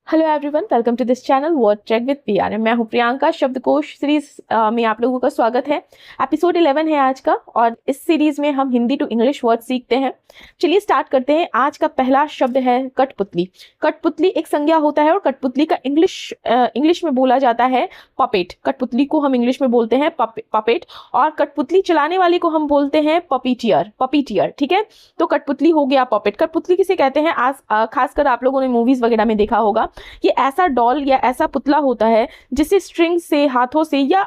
Hello everyone, welcome to this channel word track with PR. मैं हूं प्रियंका। शब्दकोश series में आप लोगों का स्वागत है। एपिसोड 11 है आज का और इस सीरीज में हम हिंदी टू इंग्लिश वर्ड सीखते हैं। चलिए स्टार्ट करते हैं। आज का पहला शब्द है कठपुतली। कठपुतली एक संज्ञा होता है और कठपुतली का इंग्लिश में बोला जाता है पपेट। कठपुतली को हम इंग्लिश में बोलते हैं पपेट और कठपुतली चलाने वाले को हम बोलते हैं पपीटियर। ठीक है, तो कठपुतली हो गया पपेट। कठपुतली किसे कहते हैं? आज खासकर आप लोगों ने मूवीज वगैरह में देखा होगा कि ऐसा डॉल या ऐसा पुतला होता है जिसे स्ट्रिंग से, हाथों से या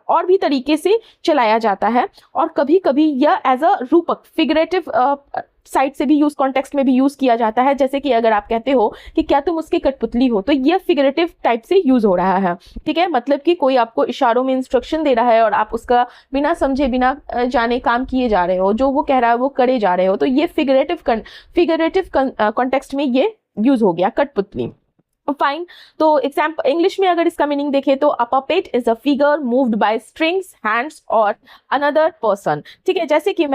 और भी तरीके से चलाया जाता है। और कभी कभी यह एज अ रूपक, फिगरेटिव साइड से भी यूज, कॉन्टेक्स्ट में भी यूज किया जाता है। जैसे कि अगर आप कहते हो कि क्या तुम उसकी कठपुतली हो, तो यह फिगरेटिव टाइप से यूज हो रहा है। ठीक है, मतलब कि कोई आपको इशारों में इंस्ट्रक्शन दे रहा है और आप उसका बिना समझे, बिना जाने काम किए जा रहे हो, जो वो कह रहा है वो करे जा रहे हो, तो ये फिगरेटिव कॉन्टेक्स्ट में ये यूज हो गया कठपुतली। फाइन। तो एग्जाम्पल इंग्लिश में अगर इसका मीनिंग देखें तो a puppet is a figure moved by strings, hands और अनदर पर्सन। ठीक है, जैसे कि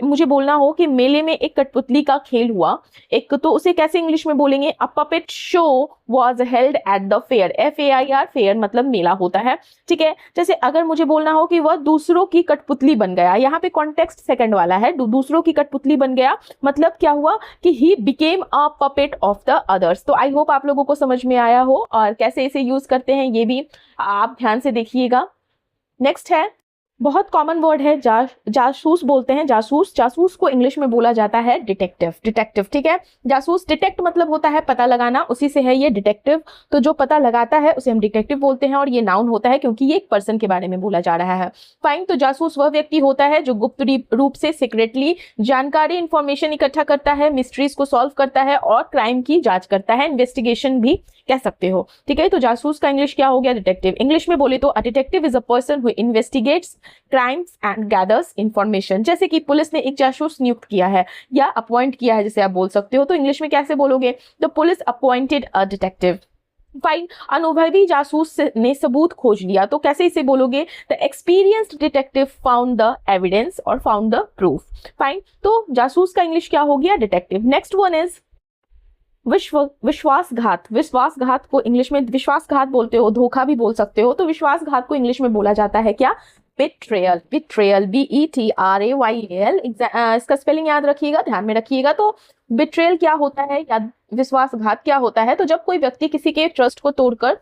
मुझे बोलना हो कि मेले में एक कठपुतली का खेल हुआ एक, तो उसे कैसे इंग्लिश में बोलेंगे? A puppet show was held at the fair। FAIR, fair मतलब मेला होता है। ठीक है, जैसे अगर मुझे बोलना हो कि वह दूसरों की कठपुतली बन गया, यहाँ पे कॉन्टेक्स्ट सेकंड वाला है, दूसरों की कठपुतली बन गया, मतलब क्या हुआ कि he became a puppet of the others। तो आई होप आप लोगों को समझ में आया हो और कैसे इसे यूज करते हैं ये भी आप ध्यान से देखिएगा। नेक्स्ट है, बहुत कॉमन वर्ड है जासूस बोलते हैं। जासूस को इंग्लिश में बोला जाता है डिटेक्टिव। ठीक है, जासूस, डिटेक्ट मतलब होता है पता लगाना, उसी से है ये डिटेक्टिव। तो जो पता लगाता है उसे हम डिटेक्टिव बोलते हैं और ये नाउन होता है क्योंकि ये एक पर्सन के बारे में बोला जा रहा है। फाइन। तो जासूस वह व्यक्ति होता है जो गुप्त रूप से, सीक्रेटली जानकारी, इंफॉर्मेशन इकट्ठा करता है, मिस्ट्रीज को सॉल्व करता है और क्राइम की जांच करता है, इन्वेस्टिगेशन भी कह सकते हो। ठीक है, तो जासूस का इंग्लिश क्या हो गया? डिटेक्टिव। इंग्लिश में बोले तो अ detective is a person who investigates crimes and gathers information. जैसे कि पुलिस ने एक जासूस नियुक्त किया है या अपॉइंट किया है, जैसे आप बोल सकते हो, तो इंग्लिश में कैसे बोलोगे? तो police appointed a detective. Fine. अनुभवी जासूस ने सबूत खोज लिया, तो कैसे इसे बोलोगे? The experienced detective found the evidence और फाउंड द प्रूफ। फाइन। तो जासूस का इंग्लिश क्या हो गया? डिटेक्टिव। नेक्स्ट वन इज विश्वासघात को इंग्लिश में विश्वासघात बोलते हो, धोखा भी बोल सकते हो। तो विश्वासघात को इंग्लिश में बोला जाता है क्या? बिट्रेयल। BETRAYAL। इसका स्पेलिंग याद रखिएगा, ध्यान में रखिएगा। तो बिट्रेयल क्या होता है या विश्वासघात क्या होता है? तो जब कोई व्यक्ति किसी के ट्रस्ट को तोड़कर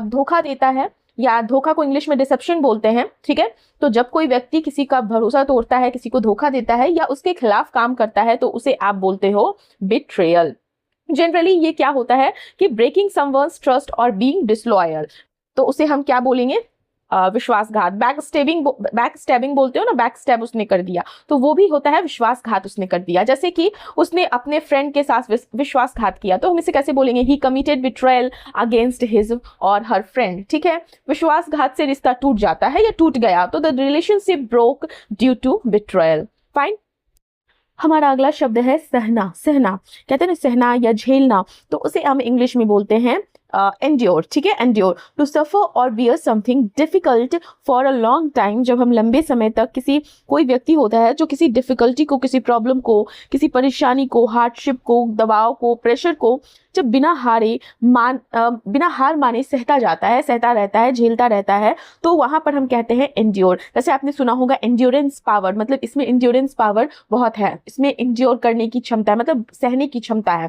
धोखा देता है, या धोखा को इंग्लिश में डिसेप्शन बोलते हैं। ठीक है, तो जब कोई व्यक्ति किसी का भरोसा तोड़ता है, किसी को धोखा देता है या उसके खिलाफ काम करता है, तो उसे आप बोलते हो बिट्रेयल। जनरली ये क्या होता है कि ब्रेकिंग समवन्स ट्रस्ट और बीइंग डिसलॉयल, तो उसे हम क्या बोलेंगे? विश्वासघात। बैकस्टैबिंग बोलते हो ना, बैकस्टैब उसने कर दिया, तो वो भी होता है विश्वासघात उसने कर दिया। जैसे कि उसने अपने फ्रेंड के साथ विश्वासघात किया, तो हम इसे कैसे बोलेंगे? ही committed बिट्रायल against his or her friend. ठीक है, विश्वासघात से रिश्ता टूट जाता है या टूट गया, तो the relationship broke due to betrayal. Fine. हमारा अगला शब्द है सहना। कहते हैं ना सहना या झेलना, तो उसे हम इंग्लिश में बोलते हैं एंड्योर। ठीक है, एंड्योर। टू सफर और bear something difficult for a long time. जब हम लंबे समय तक कोई व्यक्ति होता है जो किसी डिफिकल्टी को, किसी प्रॉब्लम को, किसी परेशानी को, हार्डशिप को, दबाव को, प्रेशर को जब बिना हार माने सहता रहता है, झेलता रहता है, तो वहां पर हम कहते हैं एंड्योर। जैसे आपने सुना होगा एंड्योरेंस पावर, मतलब इसमें एंड्योरेंस पावर बहुत है, इसमें एंड्योर करने की क्षमता है, मतलब सहने की क्षमता है।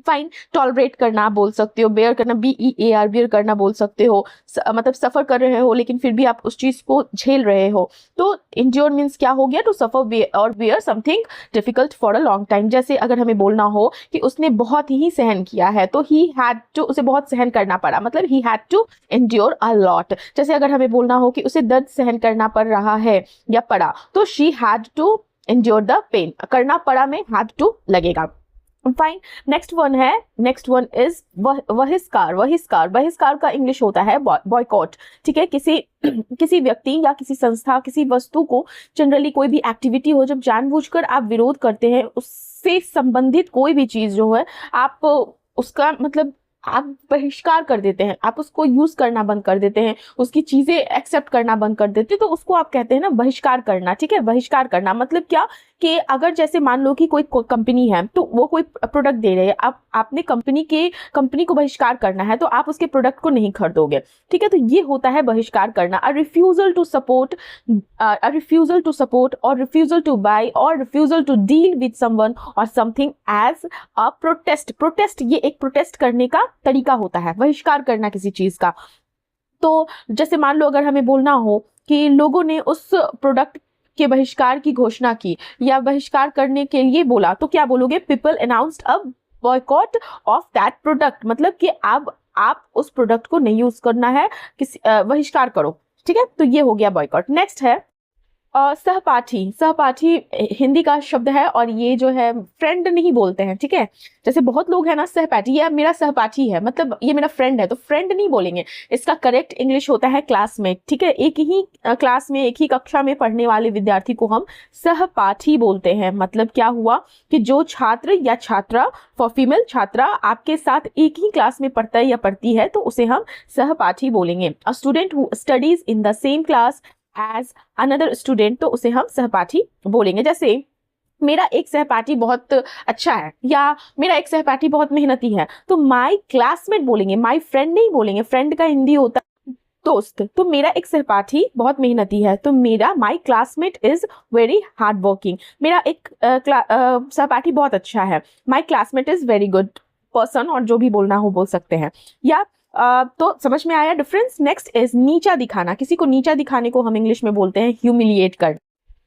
फाइन। टॉलरेट करना बोल सकते हो, बेयर करना, BEAR, बेयर करना बोल सकते हो, मतलब सफर कर रहे हो लेकिन फिर भी आप उस चीज को झेल रहे हो, तो इंड्योर मीन्स क्या हो गया? टू सफर और bear something difficult for a long time. जैसे अगर हमें बोलना हो कि उसने बहुत ही सहन किया है, तो ही हैड टू, उसे बहुत सहन करना पड़ा, मतलब he had to endure a lot. जैसे अगर हमें बोलना हो कि उसे दर्द सहन करना पड़ रहा है या पड़ा, तो she had to endure the pain. करना पड़ा में हैड टू लगेगा। फाइन। नेक्स्ट वन इज बहिष्कार का इंग्लिश होता है बॉयकॉट। ठीक है, किसी व्यक्ति या किसी संस्था, किसी वस्तु को, जनरली कोई भी एक्टिविटी हो, जब जानबूझकर आप विरोध करते हैं, उससे संबंधित कोई भी चीज जो है, आप उसका मतलब आप बहिष्कार कर देते हैं, आप उसको यूज करना बंद कर देते हैं, उसकी चीजें एक्सेप्ट करना बंद कर देते हैं, तो उसको आप कहते हैं ना बहिष्कार करना। ठीक है, बहिष्कार करना मतलब क्या कि अगर जैसे मान लो कि कोई कंपनी है तो वो कोई प्रोडक्ट दे रही है, आपने कंपनी को बहिष्कार करना है तो आप उसके प्रोडक्ट को नहीं खरीदोगे, ठीक है। तो ये होता है बहिष्कार करना, अ रिफ्यूजल टू सपोर्ट और रिफ्यूजल टू बाय और refusal to deal with someone और समथिंग एज अ प्रोटेस्ट ये एक प्रोटेस्ट करने का तरीका होता है, बहिष्कार करना किसी चीज का। तो जैसे मान लो अगर हमें बोलना हो कि लोगों ने उस प्रोडक्ट के बहिष्कार की घोषणा की या बहिष्कार करने के लिए बोला, तो क्या बोलोगे? People announced a boycott of that product, मतलब कि अब आप उस प्रोडक्ट को नहीं यूज करना है, किसी बहिष्कार करो, ठीक है। तो ये हो गया बॉयकॉट। नेक्स्ट है सहपाठी हिंदी का शब्द है और ये जो है फ्रेंड नहीं बोलते हैं, ठीक है। जैसे बहुत लोग हैं ना सहपाठी, ये मेरा सहपाठी है मतलब ये मेरा फ्रेंड है, तो फ्रेंड नहीं बोलेंगे, इसका करेक्ट इंग्लिश होता है क्लासमेट, ठीक है। एक ही क्लास में एक ही कक्षा में पढ़ने वाले विद्यार्थी को हम सहपाठी बोलते हैं। मतलब क्या हुआ कि जो छात्र या छात्रा, फॉर फीमेल छात्रा आपके साथ एक ही क्लास में पढ़ता है या पढ़ती है तो उसे हम सहपाठी बोलेंगे। A student who studies in the same class as another student, तो उसे हम सहपाठी बोलेंगे। जैसे मेरा एक सहपाठी बहुत अच्छा है या मेरा एक सहपाठी बहुत मेहनती है, तो माई क्लासमेट बोलेंगे, माई फ्रेंड नहीं बोलेंगे, फ्रेंड का हिंदी होता है दोस्त। तो मेरा एक सहपाठी बहुत मेहनती है, तो मेरा माई classmate is very hard working. मेरा एक सहपाठी बहुत अच्छा है, माई classmate is very good person, और जो भी बोलना हो बोल सकते हैं। या तो समझ में आया डिफरेंस। नेक्स्ट इज नीचा दिखाना, किसी को नीचा दिखाने को हम इंग्लिश में बोलते हैं ह्यूमिलिएट कर।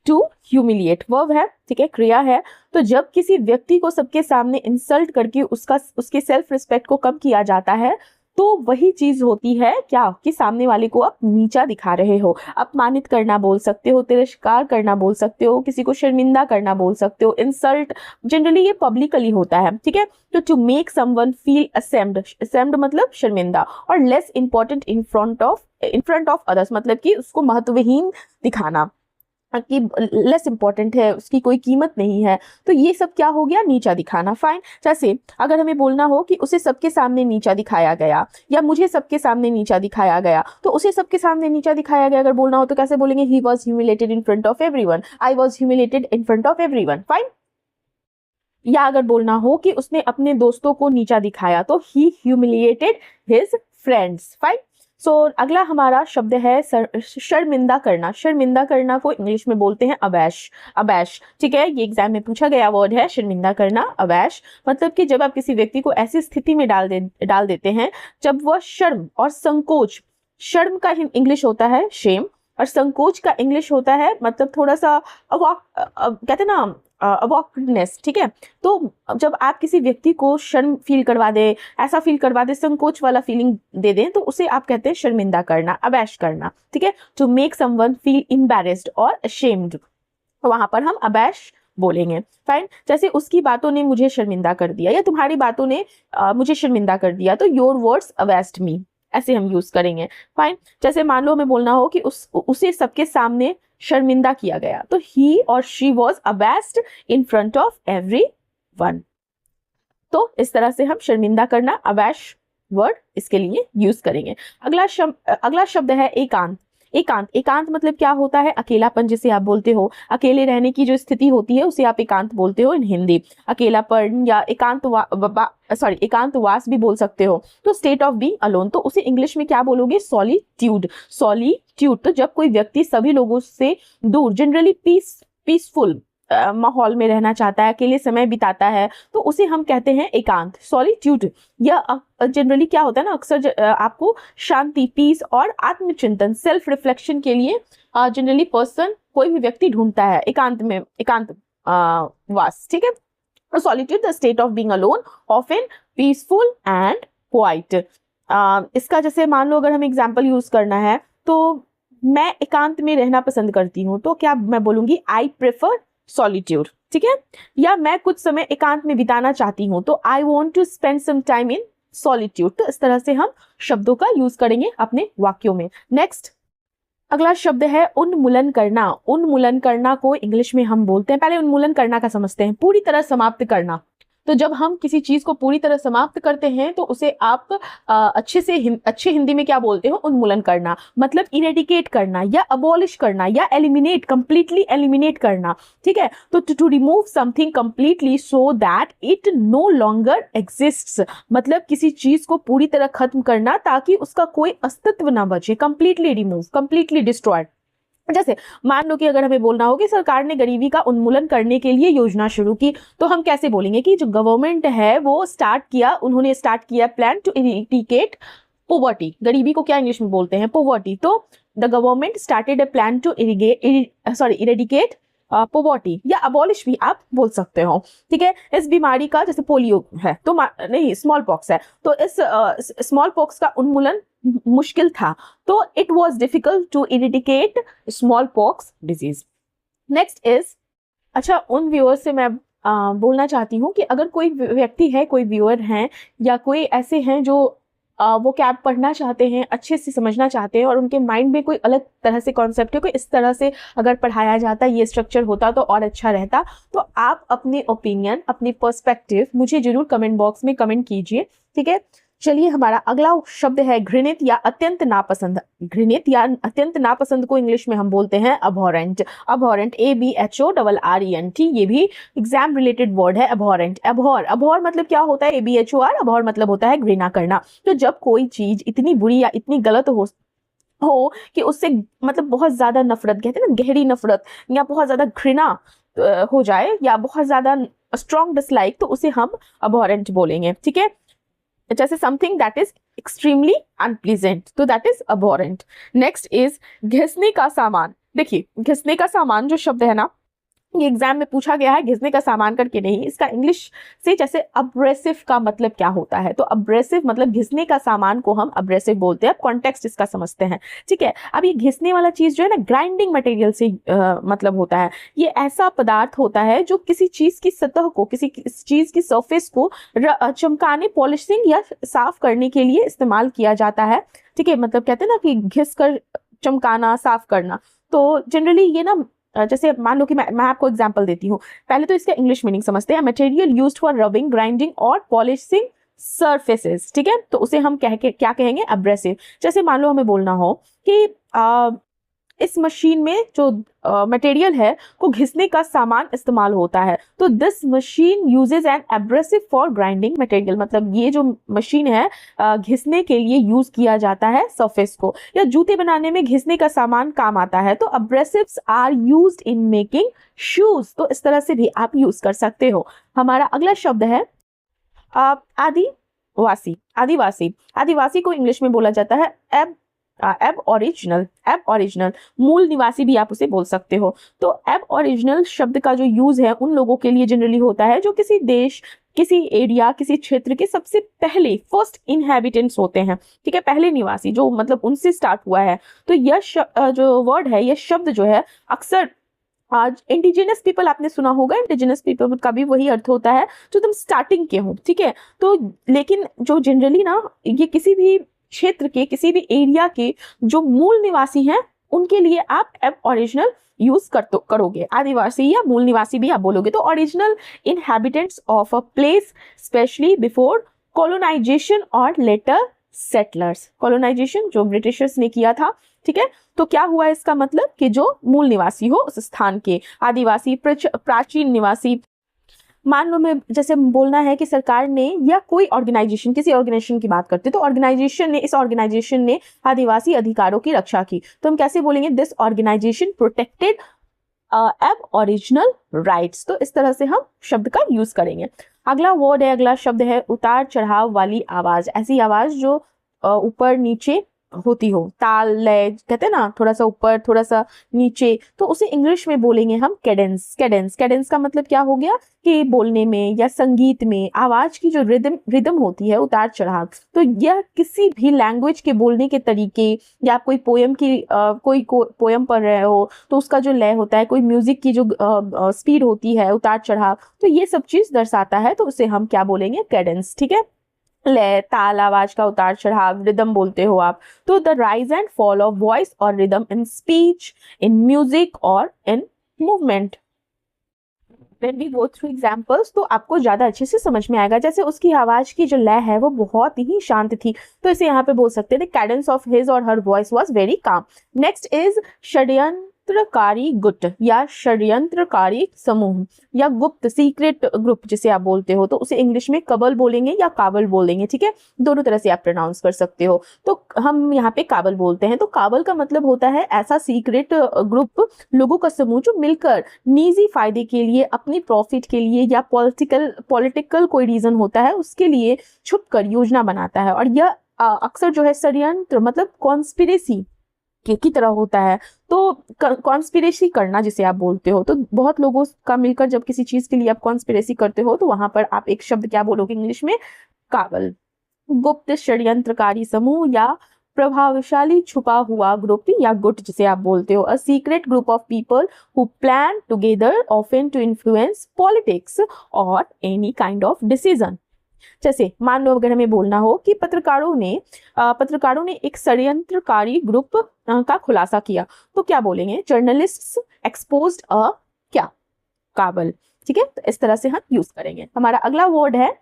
टू ह्यूमिलिएट वर्ब है, ठीक है, क्रिया है। तो जब किसी व्यक्ति को सबके सामने इंसल्ट करके उसके सेल्फ रिस्पेक्ट को कम किया जाता है, तो वही चीज होती है क्या कि सामने वाले को आप नीचा दिखा रहे हो। अपमानित करना बोल सकते हो, तिरस्कार करना बोल सकते हो, किसी को शर्मिंदा करना बोल सकते हो। इंसल्ट जनरली ये पब्लिकली होता है, ठीक है। तो to make someone feel ashamed मतलब शर्मिंदा, और less important in front of others मतलब कि उसको महत्वहीन दिखाना कि लेस इंपॉर्टेंट है, उसकी कोई कीमत नहीं है। तो ये सब क्या हो गया? नीचा दिखाना। फाइन। जैसे अगर हमें बोलना हो कि उसे सबके सामने नीचा दिखाया गया या मुझे सबके सामने नीचा दिखाया गया, तो उसे सबके सामने नीचा दिखाया गया अगर बोलना हो तो कैसे बोलेंगे? He was humiliated in front of everyone, I was humiliated in front of everyone. Fine. या अगर बोलना हो कि उसने अपने दोस्तों को नीचा दिखाया तो ही ह्यूमिलिएटेड हिज फ्रेंड्स। फाइन। सो अगला हमारा शब्द है शर्मिंदा करना। शर्मिंदा करना को इंग्लिश में बोलते हैं अबैश, ठीक है। ये एग्जाम में पूछा गया वर्ड है शर्मिंदा करना, अबैश। मतलब कि जब आप किसी व्यक्ति को ऐसी स्थिति में डाल देते हैं जब वह शर्म और संकोच, शर्म का इंग्लिश होता है शेम और संकोच का इंग्लिश होता है मतलब थोड़ा सा कहते हैं ना अवॉकनेस, ठीक है। तो जब आप किसी व्यक्ति को शर्म फील करवा दे, ऐसा फील करवा दे, संकोच वाला फीलिंग दे दें, तो उसे आप कहते हैं शर्मिंदा करना, अबैश करना, ठीक है। To make someone feel embarrassed और अशेम्ड, वहां पर हम अबैश बोलेंगे। फाइन। जैसे उसकी बातों ने मुझे शर्मिंदा कर दिया या तुम्हारी बातों ने मुझे शर्मिंदा कर दिया, तो योर वर्ड्स अबैस्ड मी, ऐसे हम यूज करेंगे। फाइन। जैसे मान लो हमें बोलना हो कि उसे सबके सामने शर्मिंदा किया गया, तो he or she was abused in front of everyone. तो इस तरह से हम शर्मिंदा करना, अबैश वर्ड इसके लिए यूज करेंगे। अगला शब्द है एकांत। एकांत मतलब क्या होता है? अकेलापन, जिसे आप बोलते हो, अकेले रहने की जो स्थिति होती है उसे आप एकांत बोलते हो इन हिंदी। अकेलापन या एकांतवास भी बोल सकते हो। तो स्टेट ऑफ बीइंग अलोन, तो उसे इंग्लिश में क्या बोलोगे? सॉलिट्यूड। तो जब कोई व्यक्ति सभी लोगों से दूर, जनरली पीसफुल माहौल में रहना चाहता है, अकेले समय बिताता है, तो उसे हम कहते हैं एकांत, सॉलिट्यूड। यह जनरली क्या होता है ना, अक्सर आपको शांति, पीस और आत्मचिंतन, सेल्फ रिफ्लेक्शन के लिए जनरली पर्सन, कोई भी व्यक्ति ढूंढता है एकांत वास, ठीक है। Solitude the state of being alone, often peaceful and quite. इसका जैसे मान लो अगर हमें एग्जाम्पल यूज करना है, तो मैं एकांत में रहना पसंद करती हूँ, तो क्या मैं बोलूंगी? आई प्रेफर सॉलिट्यूड, ठीक है। या मैं कुछ समय एकांत में बिताना चाहती हूँ, तो I want to spend some time in solitude. तो इस तरह से हम शब्दों का यूज करेंगे अपने वाक्यों में। नेक्स्ट अगला शब्द है उन्मूलन करना। उन्मूलन करना को इंग्लिश में हम बोलते हैं, पहले उन्मूलन करना का समझते हैं, पूरी तरह समाप्त करना। तो जब हम किसी चीज को पूरी तरह समाप्त करते हैं तो उसे आप अच्छे हिंदी में क्या बोलते हो, उन्मूलन करना, मतलब इरेडिकेट करना या अबॉलिश करना या एलिमिनेट, कंप्लीटली एलिमिनेट करना, ठीक है। तो to remove something completely so that it no longer exists, मतलब किसी चीज को पूरी तरह खत्म करना ताकि उसका कोई अस्तित्व ना बचे, कंप्लीटली रिमूव, कंप्लीटली डिस्ट्रॉयड। जैसे मान लो कि अगर हमें बोलना हो कि सरकार ने गरीबी का उन्मूलन करने के लिए योजना शुरू की, तो हम कैसे बोलेंगे कि जो गवर्नमेंट है वो उन्होंने स्टार्ट किया प्लान टू इरेडिकेट पोवर्टी। गरीबी को क्या इंग्लिश में बोलते हैं, पोवर्टी। तो the government started a plan to eradicate poverty, या अबॉलिश भी आप बोल सकते हो, ठीक है। इस बीमारी का, जैसे पोलियो है तो नहीं, स्मॉल पॉक्स है, तो इस स्मॉल पॉक्स का उन्मूलन मुश्किल था, तो it was difficult to eradicate smallpox disease. Next is, अच्छा उन व्यूअर्स से मैं बोलना चाहती हूँ कि अगर कोई व्यक्ति है, कोई व्यूअर हैं या कोई ऐसे हैं जो वो कैब पढ़ना चाहते हैं, अच्छे से समझना चाहते हैं और उनके माइंड में कोई अलग तरह से कॉन्सेप्ट है, कोई इस तरह से अगर पढ़ाया जाता, ये स्ट्रक्चर होता तो और अच्छा रहता, तो आप अपने ओपिनियन, अपनी पर्सपेक्टिव मुझे जरूर कमेंट बॉक्स में कमेंट कीजिए, ठीक है। चलिए, हमारा अगला शब्द है घृणित या अत्यंत नापसंद। घृणित या अत्यंत नापसंद को इंग्लिश में हम बोलते हैं अबहॉरेंट। अबहॉरेंट, ABHORRENT, ये भी एग्जाम रिलेटेड वर्ड है। अबहॉरेंट, अबहॉर मतलब क्या होता है, ABHOR, अबहॉर मतलब होता है घृणा करना। तो जब कोई चीज इतनी बुरी या इतनी गलत हो कि उससे मतलब बहुत ज्यादा नफरत, कहते हैं ना गहरी नफरत, या बहुत ज्यादा घृणा हो जाए या बहुत ज्यादा स्ट्रॉन्ग डिसलाइक, तो उसे हम अबहॉरेंट बोलेंगे, ठीक है। जैसे something that is extremely unpleasant, तो दैट इज अबॉरेंट। नेक्स्ट इज घिसने का सामान। देखिए, घिसने का सामान जो शब्द है ना, ये एग्जाम में पूछा गया है, घिसने का सामान करके नहीं। इसका इंग्लिश से जैसे अब्रेसिव का मतलब क्या होता है, तो अब्रेसिव मतलब घिसने का सामान को हम अब्रेसिव बोलते हैं। अब कॉन्टेक्स्ट इसका समझते हैं, ठीक है। अब ये घिसने वाला चीज जो है ना, ग्राइंडिंग मटेरियल से मतलब होता है। ये ऐसा पदार्थ होता है जो किसी चीज की सतह को, किसी चीज की सरफेस को चमकाने, पॉलिशिंग या साफ करने के लिए इस्तेमाल किया जाता है, ठीक है। मतलब कहते हैं ना कि घिस कर चमकाना, साफ करना। तो जनरली ये ना, जैसे मान लो कि मैं आपको एग्जांपल देती हूँ। पहले तो इसका इंग्लिश मीनिंग समझते हैं। Material used for rubbing, grinding और पॉलिशिंग सरफेसेस, ठीक है। तो उसे हम क्या कहेंगे, एब्रेसिव। जैसे मान लो हमें बोलना हो कि इस मशीन में जो मटेरियल है को घिसने का सामान इस्तेमाल होता है, तो this machine uses an abrasive for grinding material. मतलब ये जो मशीन है घिसने के लिए यूज किया जाता है सरफेस को। या जूते बनाने में घिसने का सामान काम आता है, तो abrasives are used in making shoes. तो इस तरह से भी आप यूज कर सकते हो। हमारा अगला शब्द है आदिवासी। आदिवासी, आदिवासी को इंग्लिश में बोला जाता है एब ओरिजिनल, मूल निवासी भी आप उसे बोल सकते हो। तो एब ओरिजिनल शब्द का जो यूज है उन लोगों के लिए जनरली होता है जो किसी देश, किसी एरिया, किसी क्षेत्र के सबसे पहले फर्स्ट इनहेबिटेंट्स होते हैं, ठीक है, पहले निवासी, जो मतलब उनसे स्टार्ट हुआ है। तो यह जो वर्ड है, यह शब्द जो है अक्सर आज इंडिजिनस पीपल, आपने सुना होगा, इंडिजिनस पीपल का भी वही अर्थ होता है जो तुम स्टार्टिंग के हो, ठीक है। तो लेकिन जो जनरली ना, ये किसी भी क्षेत्र के, किसी भी एरिया के जो मूल निवासी हैं उनके लिए आप एब ओरिजिनल यूज करोगे। आदिवासी या मूल निवासी भी आप बोलोगे। तो original inhabitants of a place specially before colonization और लेटर सेटलर्स। कॉलोनाइजेशन जो ब्रिटिशर्स ने किया था, ठीक है। तो क्या हुआ इसका मतलब कि जो मूल निवासी हो उस स्थान के। आदिवासी, प्राचीन निवासी। मान लो मैं जैसे बोलना है कि सरकार ने या कोई ऑर्गेनाइजेशन, किसी ऑर्गेनाइजेशन की बात करते, तो इस ऑर्गेनाइजेशन ने आदिवासी अधिकारों की रक्षा की, तो हम कैसे बोलेंगे, दिस ऑर्गेनाइजेशन प्रोटेक्टेड एब ओरिजिनल राइट्स। तो इस तरह से हम शब्द का यूज करेंगे। अगला वर्ड है, अगला शब्द है उतार चढ़ाव वाली आवाज। ऐसी आवाज जो ऊपर नीचे होती हो, ताल लय कहते हैं ना, थोड़ा सा ऊपर थोड़ा सा नीचे, तो उसे इंग्लिश में बोलेंगे हम कैडेंस। कैडेंस का मतलब क्या हो गया कि बोलने में या संगीत में आवाज की जो रिदम होती है, उतार चढ़ाव। तो यह किसी भी लैंग्वेज के बोलने के तरीके, या आप कोई पोयम की कोई पोयम पढ़ रहे हो तो उसका जो लय होता है, कोई म्यूजिक की जो स्पीड होती है, उतार चढ़ाव, तो ये सब चीज दर्शाता है। तो उसे हम क्या बोलेंगे, कैडेंस, ठीक है। लय, ताल, आवाज का उतार चढ़ाव, रिदम बोलते हो आप। तो the rise and fall of voice or rhythm in speech, in music or in movement. when we go through examples तो आपको ज़्यादा अच्छे से समझ में आएगा। जैसे उसकी आवाज़ की जो लय है वो बहुत ही शांत थी, तो इसे यहाँ पे बोल सकते थे Cadence of his or her voice was very calm. Next is षड्यंत्रकारी गुट या षड्यंत्रकारी समूह या गुप्त सीक्रेट ग्रुप जिसे आप बोलते हो, तो उसे इंग्लिश में कबल बोलेंगे या काबल बोलेंगे, ठीक है, दोनों तरह से आप प्रोनाउंस कर सकते हो। तो हम यहाँ पे काबल बोलते हैं। तो काबल का मतलब होता है ऐसा सीक्रेट ग्रुप, लोगों का समूह जो मिलकर निजी फायदे के लिए, अपनी प्रॉफिट के लिए या पॉलिटिकल कोई रीजन होता है उसके लिए छुपकर योजना बनाता है। और यह अक्सर जो है षड्यंत्र मतलब कॉन्स्पिरेसी की तरह होता है। तो कॉन्स्पिरेसी करना जिसे आप बोलते हो, तो बहुत लोगों का मिलकर जब किसी चीज के लिए आप कॉन्स्पिरेसी करते हो तो वहां पर आप एक शब्द क्या बोलोगे इंग्लिश में? काबल। गुप्त षड्यंत्रकारी समूह या प्रभावशाली छुपा हुआ ग्रुप या गुट जिसे आप बोलते हो, a secret group of people who plan together often to influence politics और एनी काइंड ऑफ डिसीजन। जैसे मान लो अगर हमें बोलना हो कि पत्रकारों ने एक षड्यंत्रकारी ग्रुप का खुलासा किया, तो क्या बोलेंगे? जर्नलिस्ट्स एक्सपोज्ड अ क्या? काबल। ठीक है, तो इस तरह से हम यूज करेंगे। हमारा अगला वर्ड है,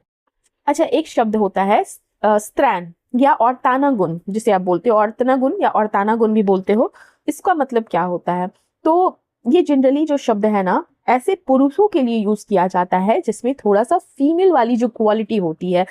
अच्छा एक शब्द होता है स्त्रैन या औरताना गुण जिसे आप बोलते हो, औरतना गुण या औरताना गुण भी बोलते हो। इसका मतलब क्या होता है? तो ये जनरली जो शब्द है ना, ऐसे पुरुषों के लिए यूज किया जाता है जिसमें थोड़ा सा फीमेल वाली जो क्वालिटी होती है,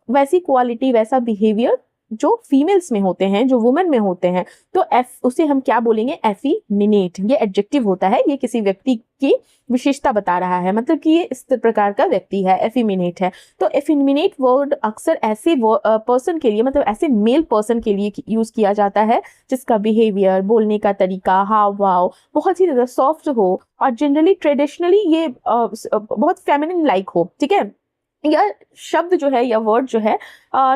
वैसी क्वालिटी वैसा बिहेवियर जो फीमेल्स में होते हैं, जो वुमेन में होते हैं, तो उसे हम क्या बोलेंगे? एफिमिनेट। ये एडजेक्टिव होता है, ये किसी व्यक्ति की विशेषता बता रहा है, मतलब कि ये इस प्रकार का व्यक्ति है, एफिमिनेट है। तो एफिमिनेट वर्ड अक्सर ऐसे पर्सन के लिए, मतलब ऐसे मेल पर्सन के लिए यूज किया जाता है जिसका बिहेवियर, बोलने का तरीका, हाव भाव बहुत ही ज्यादा सॉफ्ट हो और जनरली ट्रेडिशनली ये बहुत फेमिनिन लाइक हो। ठीक है, यह शब्द जो है या वर्ड जो है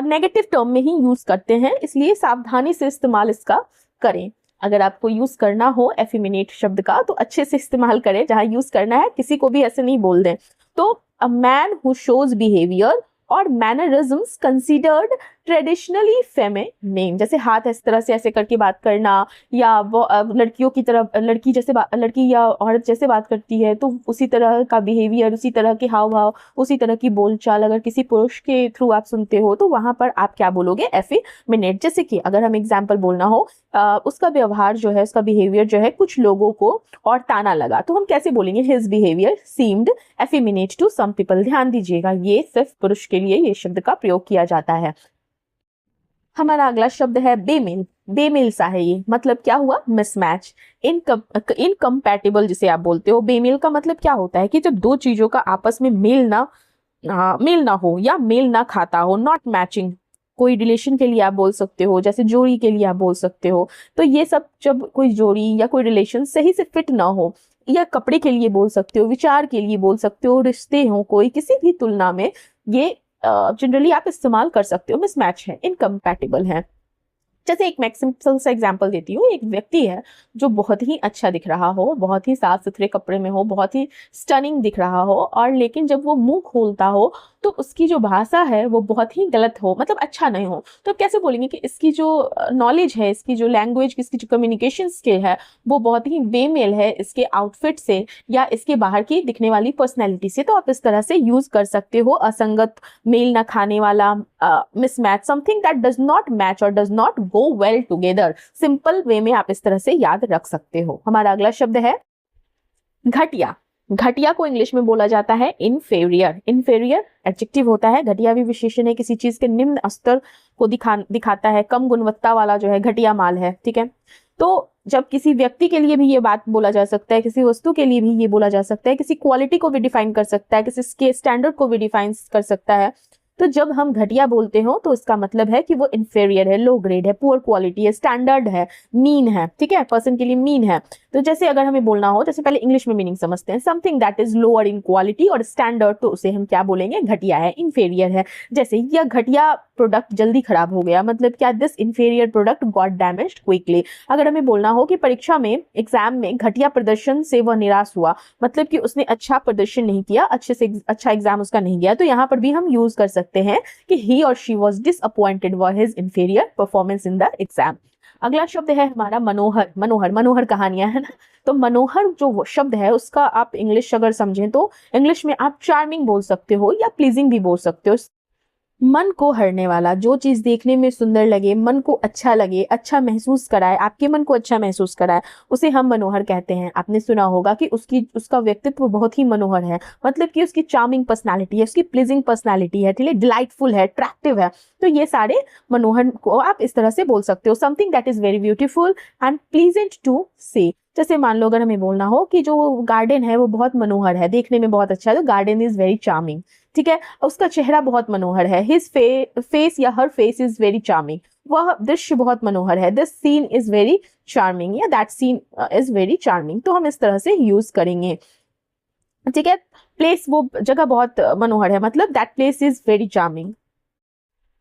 नेगेटिव टर्म में ही यूज करते हैं, इसलिए सावधानी से इस्तेमाल इसका करें। अगर आपको यूज करना हो एफिमिनेट शब्द का तो अच्छे से इस्तेमाल करें, जहां यूज करना है किसी को भी ऐसे नहीं बोल दें। तो a man who shows behaviour और मैनरिज्म्स कंसीडर्ड ट्रेडिशनली फेमिनिन, जैसे हाथ इस तरह से ऐसे करके बात करना, या वो लड़कियों की तरह लड़की या औरत जैसे बात करती है तो उसी तरह का बिहेवियर, उसी तरह के हाव भाव, उसी तरह की बोलचाल अगर किसी पुरुष के थ्रू आप सुनते हो तो वहां पर आप क्या बोलोगे? एफिमिनेट। जैसे कि अगर हम एग्जाम्पल बोलना हो, उसका व्यवहार जो है, उसका बिहेवियर जो है कुछ लोगों को और ताना लगा, तो हम कैसे बोलेंगे? His behaviour seemed effeminate to some people. ध्यान दीजिएगा, ये सिर्फ पुरुष के लिए ये शब्द का प्रयोग किया जाता है। हमारा अगला शब्द है बेमेल। बेमेल सा है ये, मतलब क्या हुआ? मिसमैच, इनकम्पैटिबल जिसे आप बोलते हो। बेमेल का मतलब क्या होता है कि जब दो चीजों का आपस में मेल ना हो या मेल ना खाता हो, नॉट मैचिंग। कोई रिलेशन के लिए आप बोल सकते हो, जैसे जोड़ी के लिए आप बोल सकते हो। तो ये सब जब कोई जोड़ी या कोई रिलेशन सही से फिट ना हो, या कपड़े के लिए बोल सकते हो, विचार के लिए बोल सकते हो, रिश्ते हो कोई किसी भी तुलना में, ये जनरली आप इस्तेमाल कर सकते हो। मिसमैच है, इनकम्पैटिबल है। जैसे एक मैं सिंपल सा एग्जांपल देती हूँ। एक व्यक्ति है जो बहुत ही अच्छा दिख रहा हो, बहुत ही साफ सुथरे कपड़े में हो, बहुत ही स्टनिंग दिख रहा हो, और लेकिन जब वो मुंह खोलता हो तो उसकी जो भाषा है वो बहुत ही गलत हो, मतलब अच्छा नहीं हो। तो अब कैसे बोलेंगे कि इसकी जो नॉलेज है, इसकी जो लैंग्वेज, इसकी जो कम्युनिकेशन स्किल है वो बहुत ही बेमेल है इसके आउटफिट से या इसके बाहर की दिखने वाली पर्सनैलिटी से। तो आप इस तरह से यूज कर सकते हो असंगत, मेल न खाने वाला, mismatch, something that does not match or does not go well together. Simple way में आप इस तरह से याद रख सकते हो। हमारा अगला शब्द है घटिया। घटिया को इंग्लिश में बोला जाता है इनफेरियर। इनफेरियर एडजेक्टिव होता है, घटिया भी विशेषण है, किसी चीज के निम्न स्तर को दिखाता है, कम गुणवत्ता वाला जो है घटिया माल है। ठीक है, तो जब किसी व्यक्ति के लिए भी ये बात बोला जा सकता है, किसी वस्तु के लिए भी ये बोला जा सकता है, किसी क्वालिटी को भी डिफाइन कर सकता है, किसी के स्टैंडर्ड को भी डिफाइन कर सकता है। तो जब हम घटिया बोलते हो तो इसका मतलब है कि वो इंफेरियर है, लो ग्रेड है, पुअर क्वालिटी है, स्टैंडर्ड है, मीन है। ठीक है, पर्सन के लिए मीन है। तो जैसे अगर हमें बोलना हो, जैसे पहले इंग्लिश में मीनिंग समझते हैं, something that is lower in quality और स्टैंडर्ड, तो उसे हम क्या बोलेंगे? घटिया है, इंफेरियर है। जैसे यह घटिया प्रोडक्ट जल्दी खराब हो गया, मतलब क्या? This inferior product got damaged quickly. अगर हमें बोलना हो कि परीक्षा में, एग्जाम में घटिया प्रदर्शन से वह निराश हुआ, मतलब कि उसने अच्छा प्रदर्शन नहीं किया, अच्छे से अच्छा एग्जाम उसका नहीं गया, तो यहाँ पर भी हम यूज कर सकते हैं कि he or she was disappointed by his inferior performance in the exam। अगला शब्द है हमारा मनोहर। मनोहर, मनोहर कहानियां है ना। तो मनोहर जो वो शब्द है उसका आप इंग्लिश अगर समझें तो इंग्लिश में आप चार्मिंग बोल सकते हो या प्लीजिंग भी बोल सकते हो। मन को हरने वाला, जो चीज देखने में सुंदर लगे, मन को अच्छा लगे, अच्छा महसूस कराए, आपके मन को अच्छा महसूस कराए, उसे हम मनोहर कहते हैं। आपने सुना होगा कि उसका व्यक्तित्व बहुत ही मनोहर है, मतलब कि उसकी चार्मिंग पर्सनालिटी है, उसकी प्लीजिंग पर्सनालिटी है, ठीक है, डिलाइटफुल है, अट्रैक्टिव है। तो ये सारे मनोहर को आप इस तरह से बोल सकते हो, something that is very beautiful and pleasant to say. जैसे मान लो अगर हमें बोलना हो कि जो गार्डन है वो बहुत मनोहर है, देखने में बहुत अच्छा है, तो गार्डन इज वेरी चार्मिंग, ठीक है। उसका चेहरा बहुत मनोहर है, हिज फेस या her face is very charming, वह दृश्य बहुत मनोहर है, this scene is very charming या that scene is very charming. तो हम इस तरह से यूज करेंगे, ठीक है। प्लेस, वो जगह बहुत मनोहर है, मतलब that place is very charming.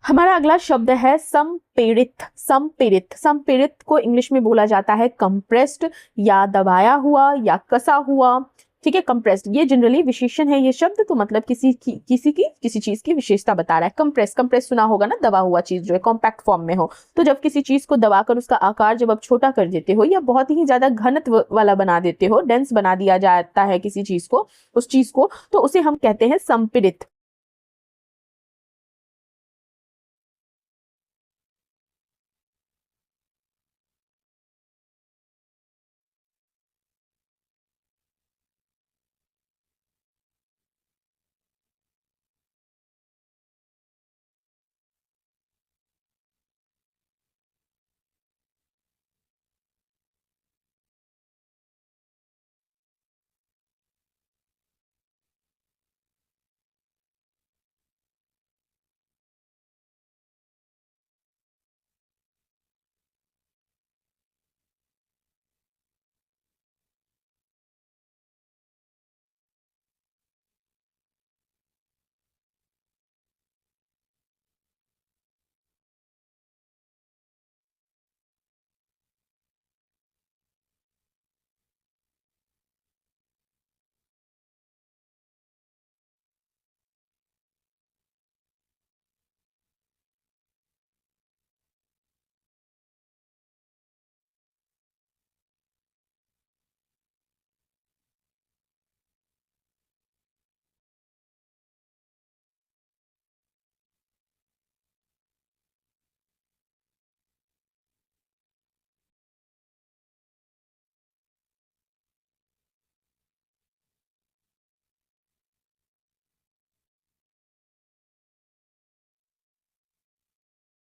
हमारा अगला शब्द है संपीड़ित। संपीड़ित, संपीड़ित को इंग्लिश में बोला जाता है कंप्रेस्ड, या दबाया हुआ या कसा हुआ, ठीक है, कंप्रेस्ड। ये जनरली विशेषण है ये शब्द, तो मतलब किसी चीज की विशेषता बता रहा है। कंप्रेस, कंप्रेस सुना होगा ना, दबा हुआ चीज जो है कॉम्पैक्ट फॉर्म में हो। तो जब किसी चीज को दबाकर उसका आकार जब आप छोटा कर देते हो या बहुत ही ज्यादा घनत्व वाला बना देते हो, डेंस बना दिया जाता है किसी चीज को, उस चीज को, तो उसे हम कहते हैं संपीड़ित।